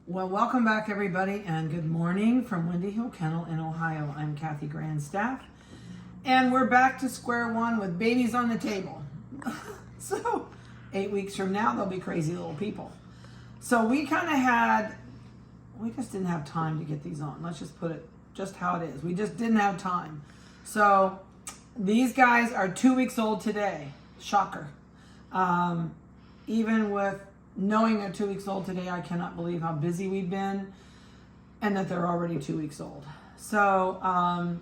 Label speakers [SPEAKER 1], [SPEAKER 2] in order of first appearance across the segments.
[SPEAKER 1] Well, welcome back everybody and good morning from Windy Hill Kennel in Ohio. I'm Kathy Grandstaff and we're back to square one with babies on the table. So 8 weeks from now, they'll be crazy little people. So we just didn't have time to get these on. Let's just put it just how it is. We just didn't have time. So these guys are 2 weeks old today. Shocker. Even with knowing they're 2 weeks old today, I cannot believe how busy we've been and that they're already 2 weeks old. So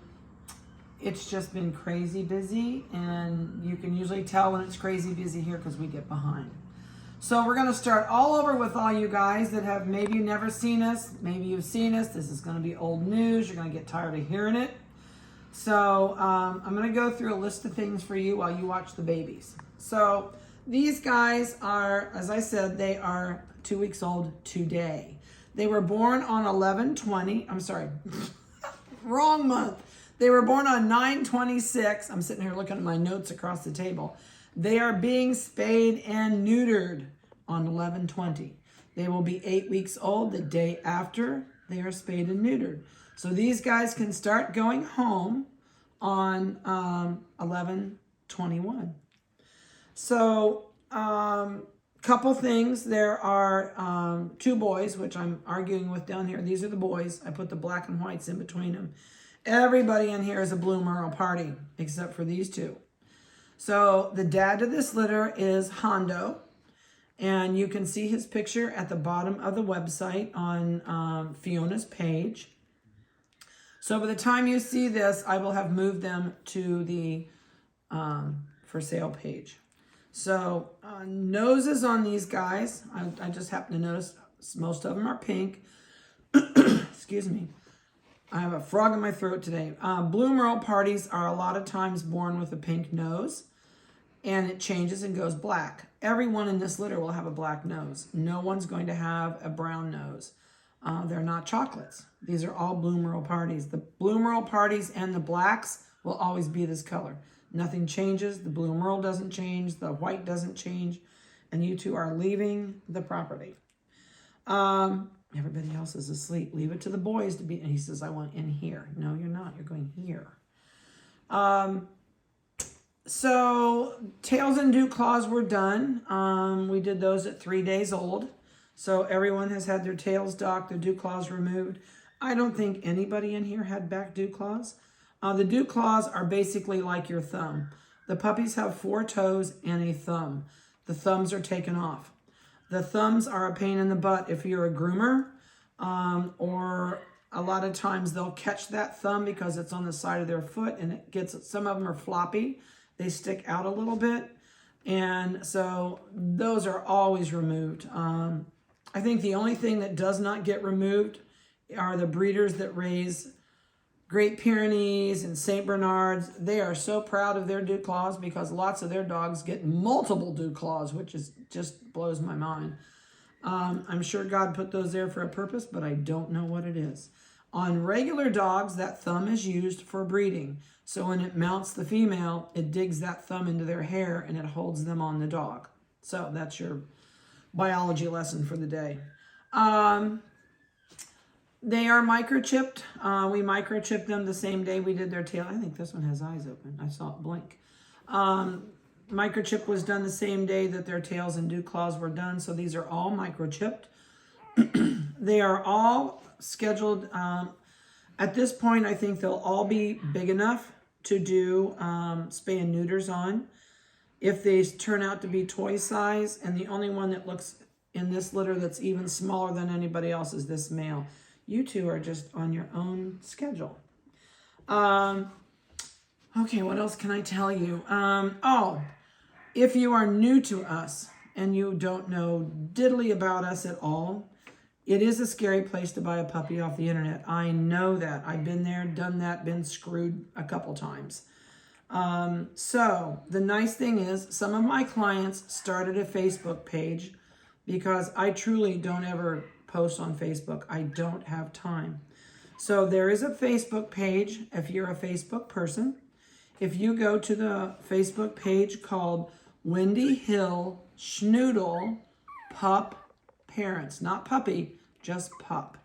[SPEAKER 1] it's just been crazy busy, and you can usually tell when it's crazy busy here because we get behind. So we're going to start all over with all you guys that have maybe never seen us, maybe you've seen us. This is going to be old news. You're going to get tired of hearing it. So I'm going to go through a list of things for you while you watch the babies. So these guys are, as I said, they are 2 weeks old today. They were born on 11/20. I'm sorry, wrong month. They were born on 9/26. I'm sitting here looking at my notes across the table. They are being spayed and neutered on 11/20. They will be 8 weeks old the day after they are spayed and neutered. So these guys can start going home on 11/21. So, couple things. There are 2 boys, which I'm arguing with down here. These are the boys. I put the black and whites in between them. Everybody in here is a blue merle party, except for these 2. So the dad of this litter is Hondo, and you can see his picture at the bottom of the website on Fiona's page. So by the time you see this, I will have moved them to the for sale page. So noses on these guys, I just happen to notice most of them are pink. Excuse me. I have a frog in my throat today. Blue merle parties are a lot of times born with a pink nose, and it changes and goes black. Everyone in this litter will have a black nose. No one's going to have a brown nose. They're not chocolates. These are all blue merle parties. The blue merle parties and the blacks will always be this color. Nothing changes. The blue merle doesn't change. The white doesn't change. And you 2 are leaving the property. Everybody else is asleep. Leave it to the boys to be. And he says, I want in here. No, you're not. You're going here. So tails and dew claws were done. We did those at 3 days old. So everyone has had their tails docked, their dew claws removed. I don't think anybody in here had back dew claws. The dew claws are basically like your thumb. The puppies have 4 toes and a thumb. The thumbs are taken off. The thumbs are a pain in the butt if you're a groomer, or a lot of times they'll catch that thumb because it's on the side of their foot and it gets, some of them are floppy. They stick out a little bit. And so those are always removed. I think the only thing that does not get removed are the breeders that raise Great Pyrenees and St. Bernards. They are so proud of their dew claws because lots of their dogs get multiple dew claws, which is just blows my mind. I'm sure God put those there for a purpose, but I don't know what it is. On regular dogs, that thumb is used for breeding. So when it mounts the female, it digs that thumb into their hair and it holds them on the dog. So that's your biology lesson for the day. They are microchipped. We microchipped them the same day we did their tail. I think this one has eyes open. I saw it blink. Microchip was done the same day that their tails and dew claws were done. So these are all microchipped. They are all scheduled. At this point, I think they'll all be big enough to do spay and neuters on. If they turn out to be toy size, and the only one that looks in this litter that's even smaller than anybody else is this male. You 2 are just on your own schedule. Okay, what else can I tell you? If you are new to us and you don't know diddly about us at all, it is a scary place to buy a puppy off the internet. I know that. I've been there, done that, been screwed a couple times. So the nice thing is some of my clients started a Facebook page because I truly don't ever post on Facebook. I don't have time. So there is a Facebook page if you're a Facebook person. If you go to the Facebook page called Windy Hill Schnoodle Pup Parents, not puppy, just pup.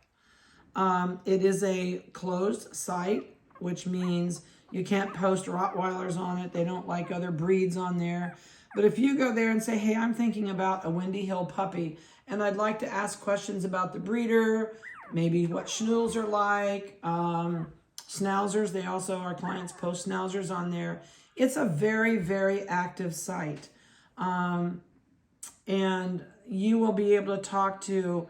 [SPEAKER 1] It is a closed site, which means you can't post Rottweilers on it. They don't like other breeds on there. But if you go there and say, hey, I'm thinking about a Windy Hill puppy, and I'd like to ask questions about the breeder, maybe what Schnoodles are like, Schnauzers. They also, our clients post Schnauzers on there. It's a very, very active site. And you will be able to talk to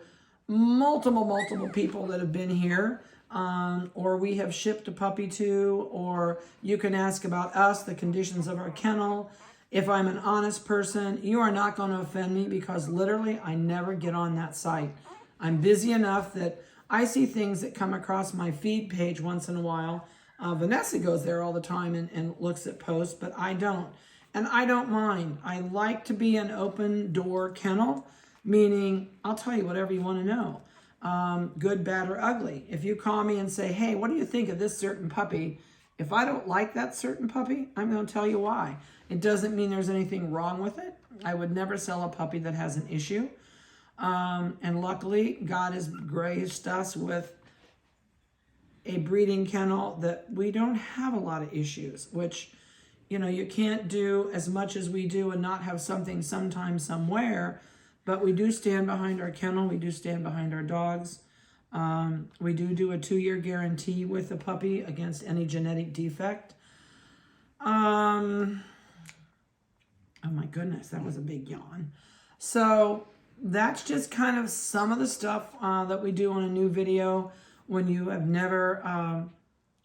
[SPEAKER 1] multiple people that have been here, or we have shipped a puppy to, or you can ask about us, the conditions of our kennel. If I'm an honest person, you are not going to offend me because literally I never get on that site. I'm busy enough that I see things that come across my feed page once in a while. Vanessa goes there all the time and looks at posts, but I don't. And I don't mind. I like to be an open door kennel, meaning I'll tell you whatever you want to know, good, bad, or ugly. If you call me and say, hey, what do you think of this certain puppy? If I don't like that certain puppy, I'm going to tell you why. It doesn't mean there's anything wrong with it. I would never sell a puppy that has an issue. And luckily, God has graced us with a breeding kennel that we don't have a lot of issues, which, you know, you can't do as much as we do and not have something sometime somewhere, but we do stand behind our kennel. We do stand behind our dogs. We do a 2-year guarantee with the puppy against any genetic defect. Oh my goodness, that was a big yawn. So that's just kind of some of the stuff that we do on a new video when you have never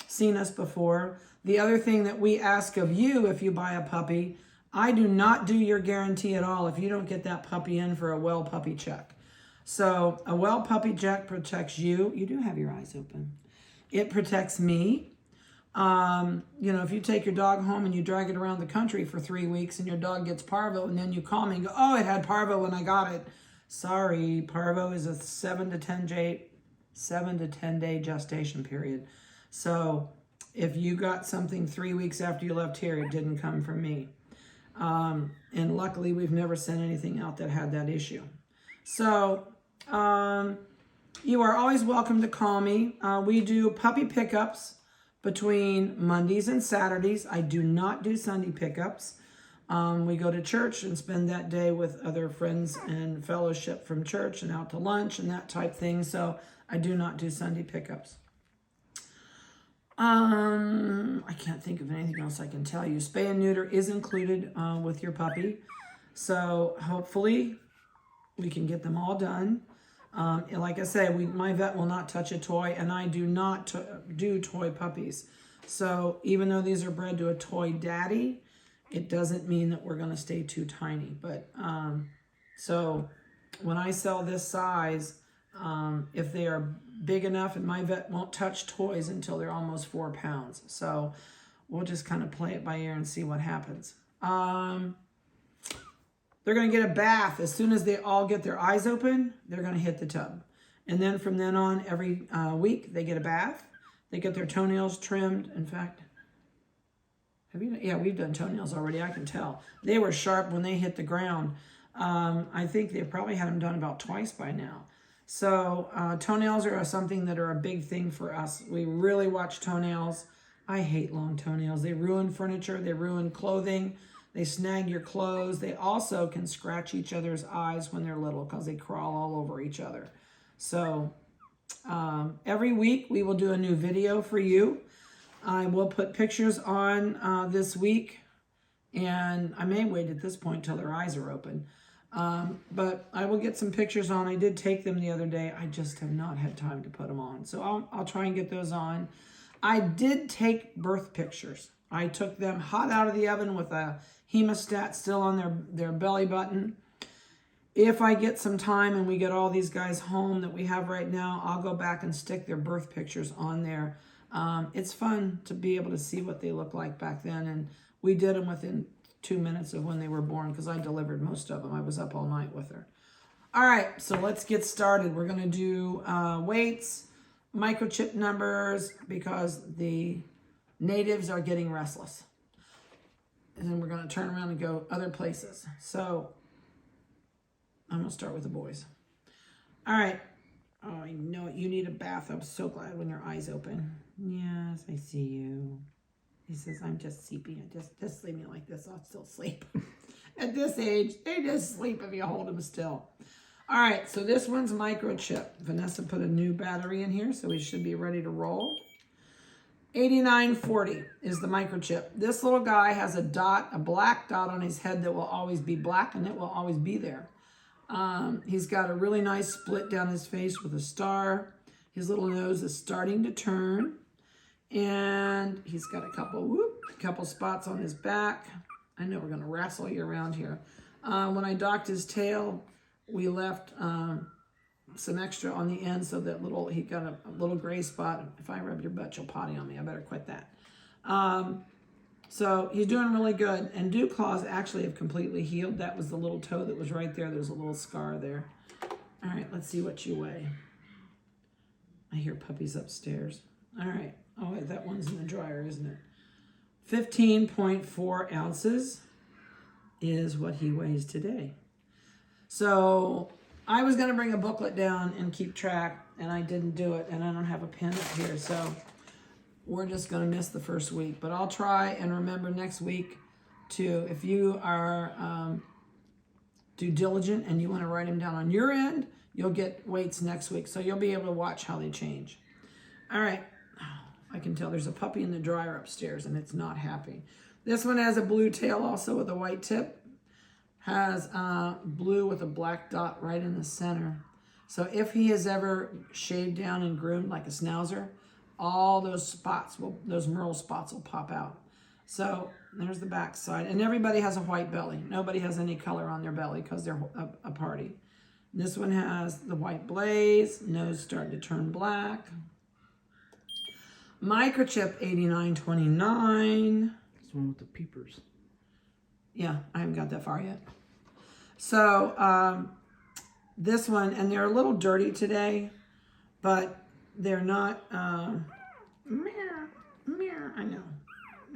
[SPEAKER 1] seen us before. The other thing that we ask of you if you buy a puppy, I do not do your guarantee at all if you don't get that puppy in for a well puppy check. So a well puppy check protects you. You do have your eyes open. It protects me. You know, if you take your dog home and you drag it around the country for 3 weeks and your dog gets parvo and then you call me and go, oh, it had parvo when I got it. Sorry, parvo is a 7 to 10 day gestation period. So if you got something 3 weeks after you left here, it didn't come from me. And luckily, we've never sent anything out that had that issue. So you are always welcome to call me. We do puppy pickups between Mondays and Saturdays. I do not do Sunday pickups. We go to church and spend that day with other friends and fellowship from church and out to lunch and that type thing. So I do not do Sunday pickups. I can't think of anything else I can tell you. Spay and neuter is included with your puppy. So hopefully we can get them all done. Like I say, my vet will not touch a toy, and I do not do toy puppies. So even though these are bred to a toy daddy, it doesn't mean that we're going to stay too tiny. But so when I sell this size, if they are big enough, and my vet won't touch toys until they're almost 4 pounds. So we'll just kind of play it by ear and see what happens. They're going to get a bath. As soon as they all get their eyes open, they're going to hit the tub. And then from then on, every week, they get a bath. They get their toenails trimmed. In fact, yeah, we've done toenails already, I can tell. They were sharp when they hit the ground. I think they probably had them done about twice by now. So toenails are something that are a big thing for us. We really watch toenails. I hate long toenails. They ruin furniture. They ruin clothing. They snag your clothes. They also can scratch each other's eyes when they're little because they crawl all over each other. So every week we will do a new video for you. I will put pictures on this week, and I may wait at this point till their eyes are open. But I will get some pictures on. I did take them the other day. I just have not had time to put them on. So I'll try and get those on. I did take birth pictures. I took them hot out of the oven with a hemostat still on their belly button. If I get some time and we get all these guys home that we have right now, I'll go back and stick their birth pictures on there. It's fun to be able to see what they look like back then. And we did them within 2 minutes of when they were born because I delivered most of them. I was up all night with her. All right, so let's get started. We're going to do weights, microchip numbers, because the natives are getting restless. And then we're going to turn around and go other places. So I'm going to start with the boys. All right, Oh, I know it. You need a bath. I'm so glad when your eyes open. Yes, I see you. He says, I'm just sleepy. Just leave me like this. I'll still sleep. At this age, they just sleep if you hold them still. All right, so this one's microchip. Vanessa put a new battery in here, so we should be ready to roll. 8940 is the microchip. This little guy has a dot, a black dot on his head that will always be black, and it will always be there. He's got a really nice split down his face with a star. His little nose is starting to turn. And he's got a couple spots on his back. I know we're going to wrestle you around here. When I docked his tail, we left some extra on the end so that he got a little gray spot. If I rub your butt, you'll potty on me. I better quit that. So he's doing really good. And dew claws actually have completely healed. That was the little toe that was right there. There's a little scar there. All right, let's see what you weigh. I hear puppies upstairs. All right. Oh, that one's in the dryer, isn't it? 15.4 ounces is what he weighs today. So I was going to bring a booklet down and keep track, and I didn't do it, and I don't have a pen up here, so we're just going to miss the first week. But I'll try and remember next week to, if you are due diligent and you want to write them down on your end, you'll get weights next week, so you'll be able to watch how they change. All right. I can tell there's a puppy in the dryer upstairs and it's not happy. This one has a blue tail also with a white tip. Has blue with a black dot right in the center. So if he is ever shaved down and groomed like a schnauzer, all those spots, those merle spots will pop out. So there's the back side. And everybody has a white belly. Nobody has any color on their belly because they're a party. This one has the white blaze, nose starting to turn black. Microchip 8929.
[SPEAKER 2] It's the one with the peepers.
[SPEAKER 1] Yeah, I haven't got that far yet. So this one, and they're a little dirty today, but they're not, I know.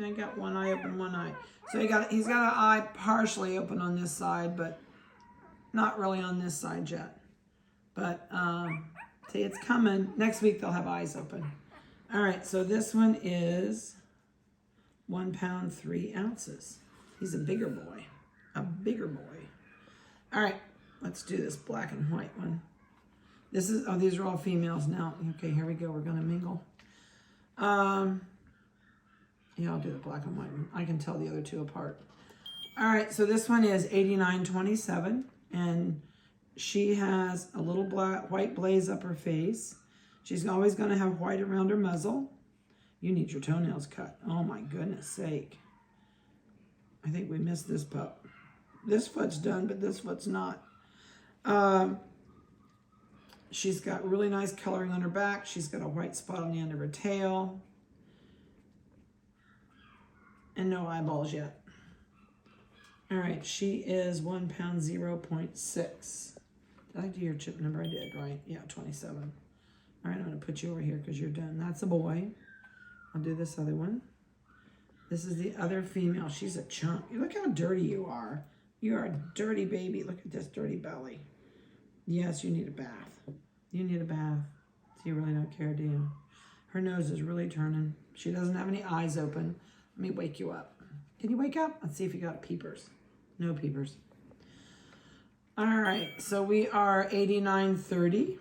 [SPEAKER 1] I got one eye open, one eye. So he's got an eye partially open on this side, but not really on this side yet. But see, it's coming. Next week they'll have eyes open. All right, so this one is 1 pound, 3 ounces. He's a bigger boy, All right, let's do this black and white one. These are all females now. Okay, here we go. We're gonna mingle. Yeah, I'll do the black and white one. I can tell the other two apart. All right, so this one is 8927, and she has a little white blaze up her face. She's always going to have white around her muzzle. You need your toenails cut. Oh my goodness sake. I think we missed this pup. This foot's done, but this foot's not. She's got really nice coloring on her back. She's got a white spot on the end of her tail. And no eyeballs yet. All right, she is 1 pound, 0.6. Did I do your chip number? I did, right? Yeah, 27. All right, I'm going to put you over here because you're done. That's a boy. I'll do this other one. This is the other female. She's a chunk. Look how dirty you are. You are a dirty baby. Look at this dirty belly. Yes, you need a bath. You need a bath. So you really don't care, do you? Her nose is really turning. She doesn't have any eyes open. Let me wake you up. Can you wake up? Let's see if you got peepers. No peepers. All right, so we are 8930.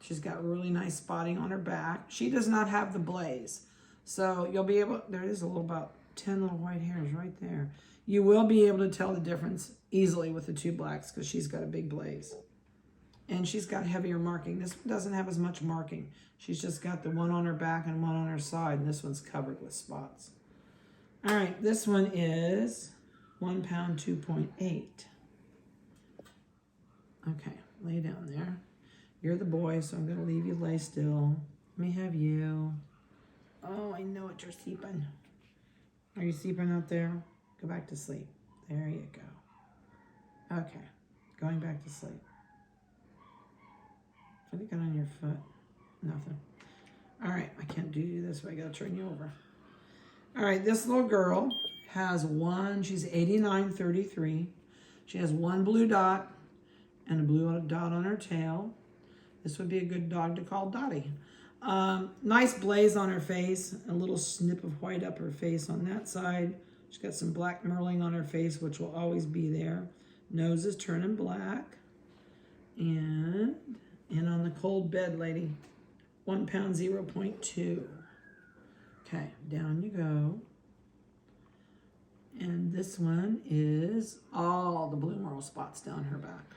[SPEAKER 1] She's got really nice spotting on her back. She does not have the blaze. So you'll be able, there is a little about 10 little white hairs right there. You will be able to tell the difference easily with the two blacks because she's got a big blaze. And she's got heavier marking. This one doesn't have as much marking. She's just got the one on her back and one on her side, and this one's covered with spots. All right, this one is 1 pound, 2.8. Okay, lay down there. You're the boy, so I'm going to leave you lay still. Let me have you. Oh, I know it. You're sleeping. Are you sleeping out there? Go back to sleep. There you go. Okay, going back to sleep. What do you got on your foot? Nothing. All right, I can't do you this way. I got to turn you over. All right, this little girl has she's 8933. She has one blue dot and a blue dot on her tail. This would be a good dog to call Dottie. Nice blaze on her face, a little snip of white up her face on that side. She's got some black merling on her face, which will always be there. Nose is turning black. And on the cold bed, lady, 1 pound, 0.2. Okay, down you go. And this one is all the blue merle spots down her back.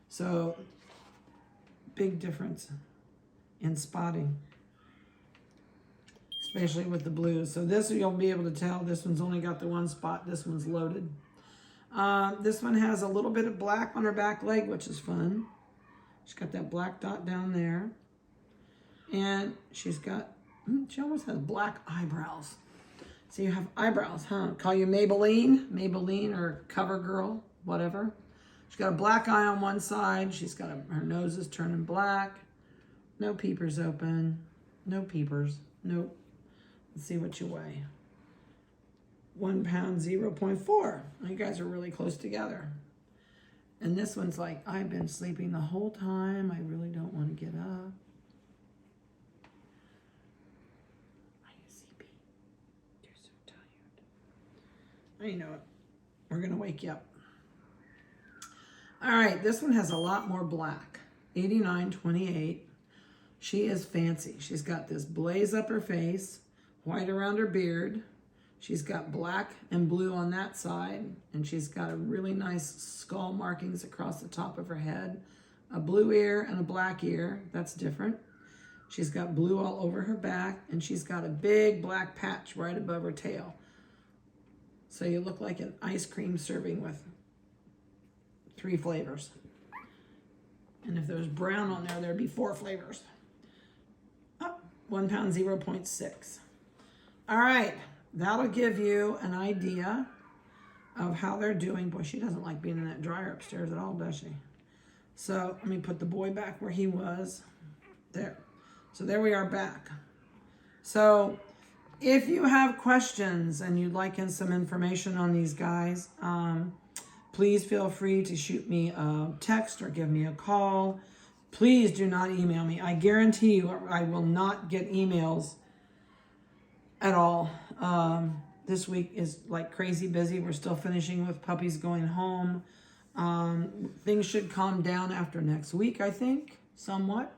[SPEAKER 1] So, big difference in spotting, especially with the blues. So this you'll be able to tell this one's only got the one spot, this one's loaded. This one has a little bit of black on her back leg, which is fun. She's got that black dot down there. And she's got, she almost has black eyebrows. So you have eyebrows, huh? Call you Maybelline or CoverGirl, whatever. She's got a black eye on one side. She's got her nose is turning black. No peepers open. No peepers. Nope. Let's see what you weigh. 1 pound, 0.4. You guys are really close together. And this one's like, I've been sleeping the whole time. I really don't want to get up. Are you sleepy? You're so tired. I know it. We're going to wake you up. All right, this one has a lot more black. 89.28. She is fancy. She's got this blaze up her face, white around her beard. She's got black and blue on that side, and she's got a really nice skull markings across the top of her head, a blue ear and a black ear. That's different. She's got blue all over her back, and she's got a big black patch right above her tail. So you look like an ice cream serving with 3 flavors. And if there's brown on there, there'd be 4 flavors. Oh, 1 pound, 0.6. All right, that'll give you an idea of how they're doing. Boy, she doesn't like being in that dryer upstairs at all, does she? So let me put the boy back where he was. There. So there we are back. So if you have questions and you'd like in some information on these guys, please feel free to shoot me a text or give me a call. Please do not email me. I guarantee you I will not get emails at all. This week is like crazy busy. We're still finishing with puppies going home. Things should calm down after next week, I think, somewhat.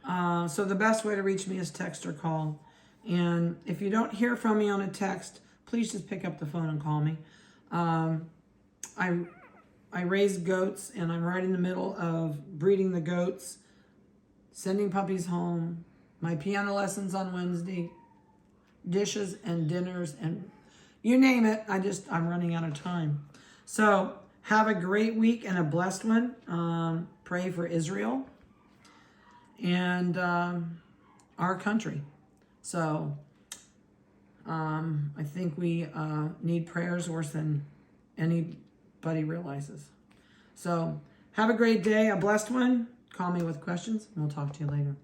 [SPEAKER 1] So the best way to reach me is text or call. And if you don't hear from me on a text, please just pick up the phone and call me. I raise goats, and I'm right in the middle of breeding the goats, sending puppies home, my piano lessons on Wednesday, dishes and dinners, and you name it. I'm running out of time. So have a great week and a blessed one. Pray for Israel and our country. So I think we need prayers worse than anybody realizes. So have a great day, a blessed one. Call me with questions, and we'll talk to you later.